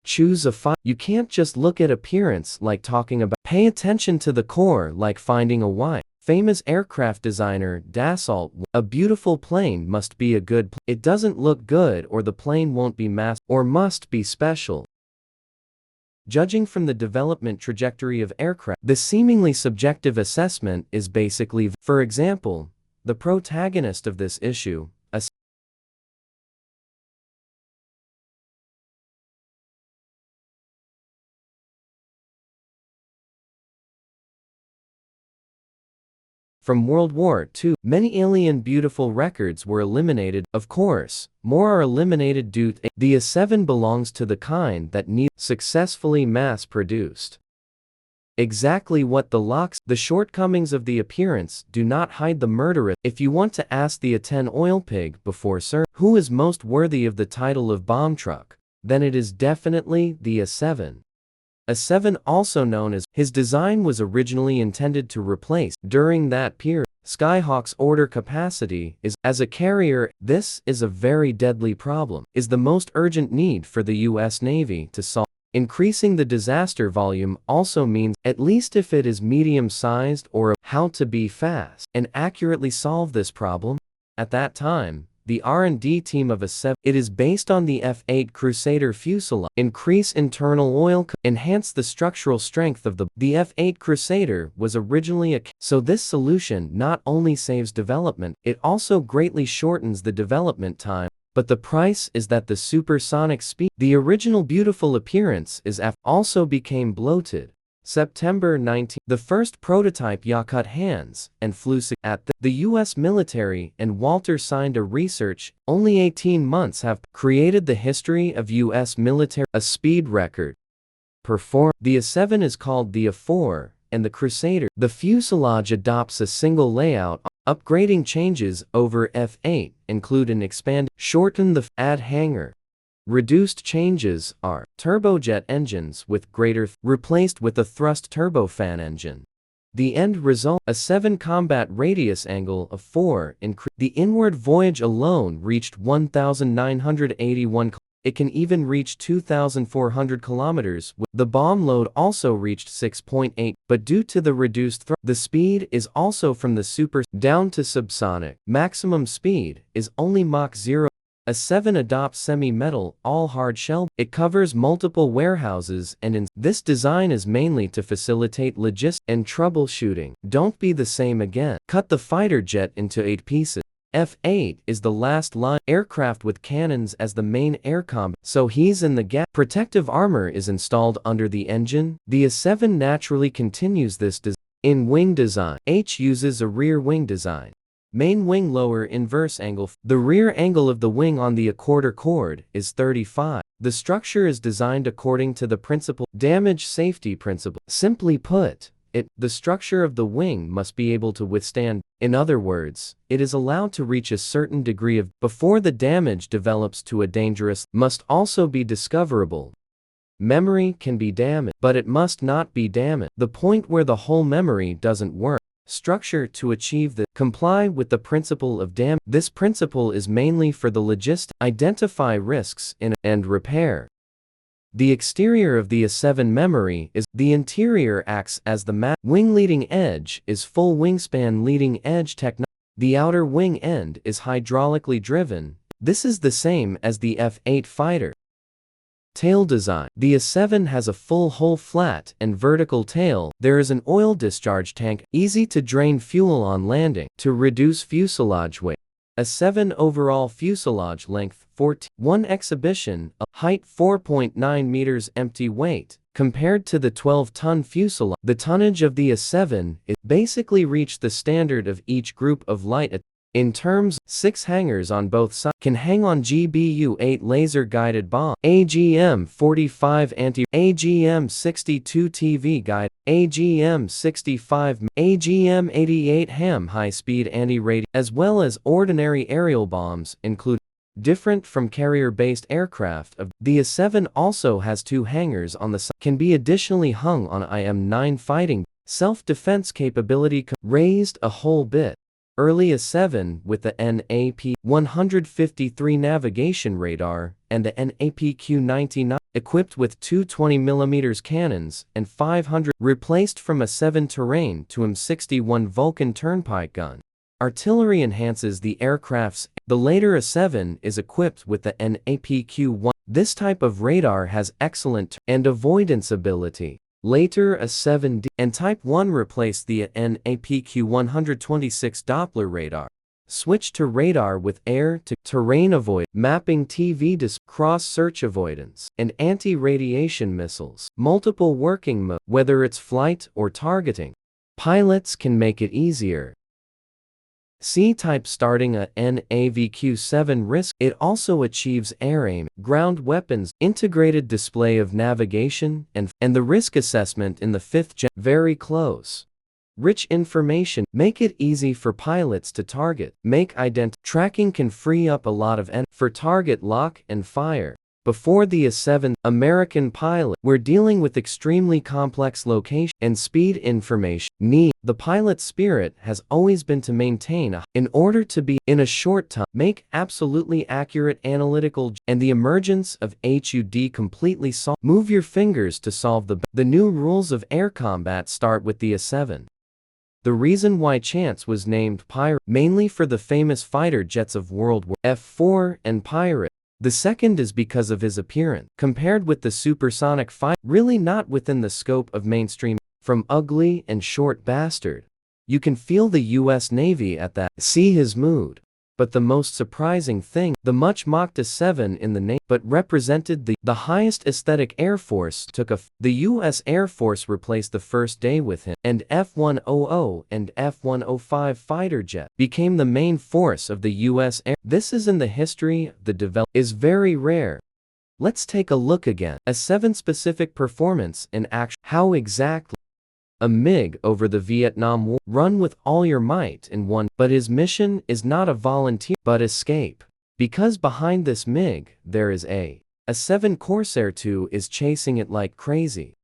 Choose a fighter. You can't just look at appearance like talking about. Pay attention to the core like finding a wife. Famous aircraft designer Dassault. A beautiful plane must be a good plane. It doesn't look good or the plane won't be mass or must be special. Judging from the development trajectory of aircraft, the seemingly subjective assessment is basically, for example, the protagonist of this issue, from World War II, many alien beautiful records were eliminated. Of course, more are eliminated due to the A-7 belongs to the kind that needs successfully mass-produced. Exactly what the shortcomings of the appearance do not hide the murderous. If you want to ask the A-10 oil pig before sir, who is most worthy of the title of bomb truck, then it is definitely the A-7. A-7, also known as, his design was originally intended to replace, during that period, Skyhawk's order capacity is, as a carrier, this is a very deadly problem, is the most urgent need for the U.S. Navy to solve. Increasing the disaster volume also means, at least if it is medium-sized or how to be fast, and accurately solve this problem. At that time, the R&D team of A-7, it is based on the F-8 Crusader fuselage, increase internal oil, enhance the structural strength of the F-8 Crusader was originally so this solution not only saves development, it also greatly shortens the development time, but the price is that the supersonic speed, the original beautiful appearance is also became bloated. September 19, the first prototype cut hands and flew at the U.S. military, and Walter signed a research, only 18 months have created the history of U.S. military, a speed record. The A-7 is called the A-4, and the Crusader, the fuselage adopts a single layout. Upgrading changes over F-8 include an shorten the add hangar. Reduced changes are turbojet engines with greater replaced with a thrust turbofan engine. The end result, A-7 combat radius angle of 4 increase. The inward voyage alone reached 1,981 km. It can even reach 2,400 kilometers. The bomb load also reached 6.8, but due to the reduced thrust, the speed is also from the super down to subsonic. Maximum speed is only Mach 0. A-7 adopts semi-metal, all-hard shell. It covers multiple warehouses and this design is mainly to facilitate logistics and troubleshooting. Don't be the same again. Cut the fighter jet into 8 pieces. F-8 is the last line aircraft with cannons as the main air combat, so he's in the gap. Protective armor is installed under the engine. The A-7 naturally continues this in wing design. H uses a rear wing design. Main wing lower inverse angle. The rear angle of the wing on the quarter chord is 35. The structure is designed according to the principle damage safety principle. Simply put, the structure of the wing must be able to withstand. In other words, it is allowed to reach a certain degree of before the damage develops to a dangerous must also be discoverable. Memory can be damaged, but it must not be damaged. The point where the whole memory doesn't work. Structure to achieve the comply with the principle of damage. This principle is mainly for the logistics, identify risks in and repair. The exterior of the A-7 memory is the interior acts as the wing leading edge is full wingspan leading edge technology. The outer wing end is hydraulically driven. This is the same as the F-8 fighter. Tail design. The A-7 has a full hole flat and vertical tail. There is an oil discharge tank, easy to drain fuel on landing, to reduce fuselage weight. A-7 overall fuselage length 1 exhibition, height 4.9 meters empty weight. Compared to the 12-ton fuselage, the tonnage of the A-7 is basically reached the standard of each group of light. In terms, 6 hangars on both sides can hang on GBU-8 laser-guided bomb, AGM-45 AGM-62 TV guide, AGM-65, AGM-88 HAM high-speed anti-radiation, as well as ordinary aerial bombs, include. Different from carrier-based aircraft, the A-7 also has 2 hangars on the side, can be additionally hung on IM-9 fighting, self-defense capability raised a whole bit. early A-7 with the NAP-153 navigation radar and the NAP-Q-99 equipped with two 20mm cannons and 500 replaced from A-7 terrain to M61 Vulcan turnpike gun. Artillery enhances the aircraft's. The later A-7 is equipped with the NAP-Q-1. This type of radar has excellent and avoidance ability. Later A-7D and Type 1 replaced the NAP-Q-126 Doppler radar. Switched to radar with air-to-terrain avoid, mapping TV cross-search avoidance, and anti-radiation missiles. Multiple working modes, whether it's flight or targeting. Pilots can make it easier. C-type starting a NAVQ-7 risk. It also achieves air-aim, ground weapons, integrated display of navigation, and the risk assessment in the 5th gen. Very close. Rich information. Make it easy for pilots to target. Tracking can free up a lot of energy for target lock and fire. Before the A-7, American pilot were dealing with extremely complex location and speed information. The pilot's spirit has always been to maintain in order to be, in a short time, make absolutely accurate analytical and the emergence of HUD completely move your fingers to solve the new rules of air combat start with the A-7. The reason why Chance was named Pirate, mainly for the famous fighter jets of World War F-4 and Pirate. The second is because of his appearance. Compared with the supersonic fighter, really not within the scope of mainstream. From ugly and short bastard. You can feel the US Navy at that. See his mood. But the most surprising thing, the much mocked A-7 in the name, but represented the highest aesthetic Air Force the US Air Force replaced the first day with him, and F-100 and F-105 fighter jet became the main force of the US Air. This is in the history of the development is very rare. Let's take a look again. A-7 specific performance in action. How exactly? A MiG over the Vietnam War, run with all your might in one, but his mission is not a volunteer, but escape. Because behind this MiG, there is A-7 Corsair II is chasing it like crazy.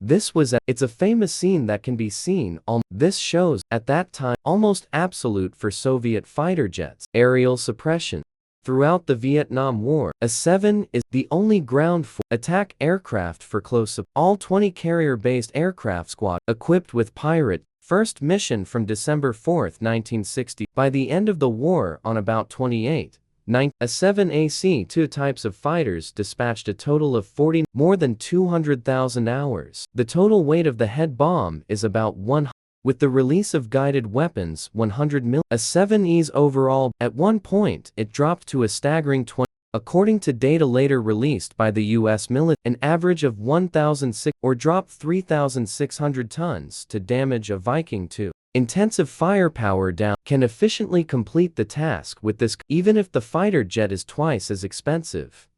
It's a famous scene that can be seen this shows, at that time, almost absolute for Soviet fighter jets, aerial suppression. Throughout the Vietnam War, A-7 is the only ground attack aircraft for close-up. All 20 carrier-based aircraft squad equipped with Pirate. First mission from December 4, 1960. By the end of the war on about 28, A-7 AC-2 types of fighters dispatched a total of more than 200,000 hours. The total weight of the head bomb is about 100. With the release of guided weapons, 100 mil. A-7E's overall, at one point, it dropped to a staggering 20. According to data later released by the U.S. military, an average of 1,006 or dropped 3,600 tons to damage a Viking II. Intensive firepower down can efficiently complete the task with this, even if the fighter jet is twice as expensive.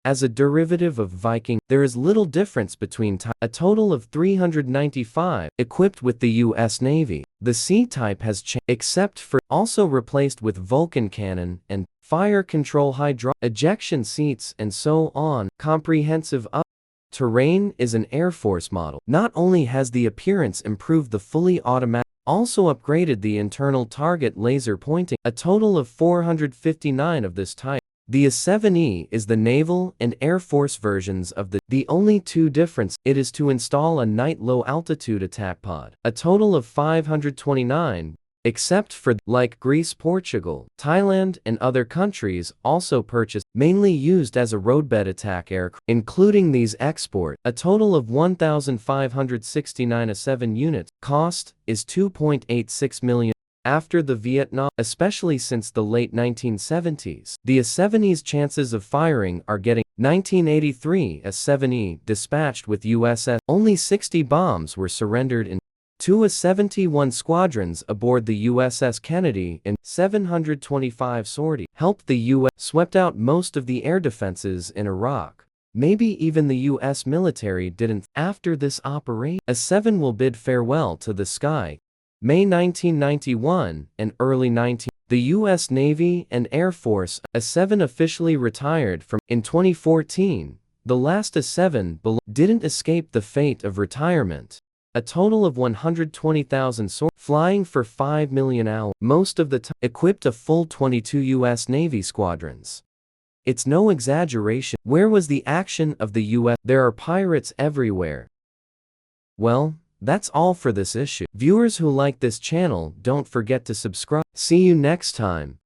As a derivative of Viking, there is little difference between a total of 395 equipped with the U.S. Navy. The C-type has changed, except for also replaced with Vulcan cannon and fire control ejection seats and so on. Comprehensive terrain is an Air Force model. Not only has the appearance improved, the fully automatic also upgraded the internal target laser pointing. A total of 459 of this type. The A-7E is the Naval and Air Force versions of the only two difference, it is to install a night low-altitude attack pod. A total of 529, except for, like Greece, Portugal, Thailand, and other countries, also purchased, mainly used as a roadbed attack aircraft, including these export. A total of 1,569 A-7 units. Cost is $2.86 million. After the Vietnam, especially since the late 1970s, the A-7E's chances of firing are getting. 1983 A-7E dispatched with USS. Only 60 bombs were surrendered in two A-71 squadrons aboard the USS Kennedy in 725 sortie. Helped the U.S. swept out most of the air defenses in Iraq. Maybe even the U.S. military didn't. After this operation, A-7 will bid farewell to the sky. May 1991 and early 19. The U.S. Navy and Air Force, A-7 officially retired from. In 2014, the last A-7 didn't escape the fate of retirement. A total of 120,000 flying for 5 million hours, most of the time, equipped a full 22 U.S. Navy squadrons. It's no exaggeration. Where was the action of the U.S.? There are pirates everywhere. Well, that's all for this issue. Viewers who like this channel, don't forget to subscribe. See you next time.